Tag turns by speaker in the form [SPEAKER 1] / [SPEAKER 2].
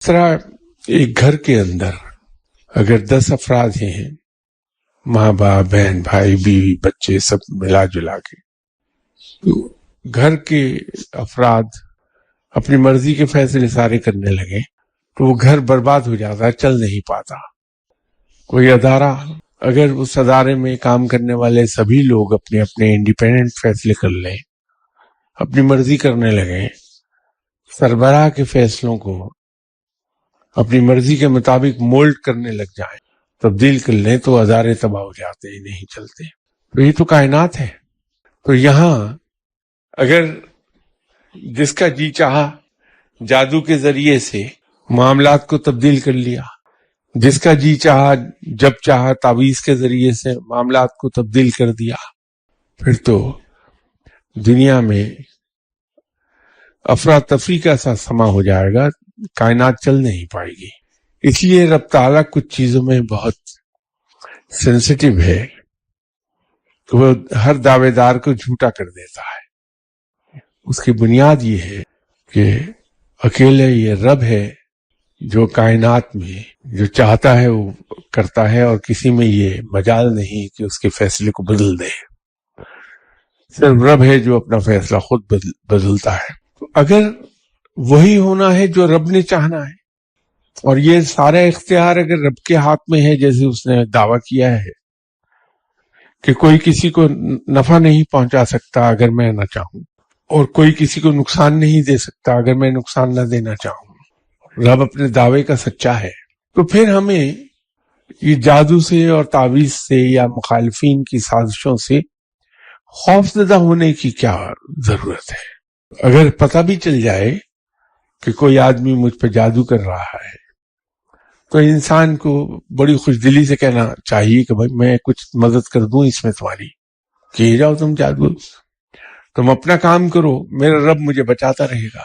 [SPEAKER 1] طرح ایک گھر کے اندر اگر 10 افراد ہیں، ماں باپ، بہن بھائی، بیوی، بچے، سب ملا جلا کے، تو گھر کے افراد اپنی مرضی کے فیصلے سارے کرنے لگے تو وہ گھر برباد ہو جاتا ہے، چل نہیں پاتا۔ کوئی ادارہ، اگر اس ادارے میں کام کرنے والے سبھی لوگ اپنے اپنے انڈیپینڈنٹ فیصلے کر لیں، اپنی مرضی کرنے لگیں، سربراہ کے فیصلوں کو اپنی مرضی کے مطابق مولڈ کرنے لگ جائیں، تبدیل کر لیں، تو ادارے تباہ ہو جاتے ہیں، نہیں چلتے۔ تو یہ تو کائنات ہے۔ تو یہاں اگر جس کا جی چاہا جادو کے ذریعے سے معاملات کو تبدیل کر لیا، جس کا جی چاہا جب چاہا تعویذ کے ذریعے سے معاملات کو تبدیل کر دیا، پھر تو دنیا میں افراتفری کا سا سما ہو جائے گا، کائنات چل نہیں پائے گی۔ اس لیے رب تعالیٰ کچھ چیزوں میں بہت سینسٹیو ہے کہ وہ ہر دعوے دار کو جھوٹا کر دیتا ہے۔ اس کی بنیاد یہ ہے کہ اکیلے یہ رب ہے جو کائنات میں جو چاہتا ہے وہ کرتا ہے، اور کسی میں یہ مجال نہیں کہ اس کے فیصلے کو بدل دے۔ صرف رب ہے جو اپنا فیصلہ خود بدلتا ہے۔ تو اگر وہی ہونا ہے جو رب نے چاہنا ہے، اور یہ سارا اختیار اگر رب کے ہاتھ میں ہے، جیسے اس نے دعویٰ کیا ہے کہ کوئی کسی کو نفع نہیں پہنچا سکتا اگر میں نہ چاہوں، اور کوئی کسی کو نقصان نہیں دے سکتا اگر میں نقصان نہ دینا چاہوں، رب اپنے دعوے کا سچا ہے، تو پھر ہمیں یہ جادو سے اور تعویذ سے یا مخالفین کی سازشوں سے خوف زدہ ہونے کی کیا ضرورت ہے؟ اگر پتہ بھی چل جائے کہ کوئی آدمی مجھ پہ جادو کر رہا ہے، تو انسان کو بڑی خوش دلی سے کہنا چاہیے کہ بھائی میں کچھ مدد کر دوں اس میں تمہاری، کہ جاؤ تم جادو، تم اپنا کام کرو، میرا رب مجھے بچاتا رہے گا۔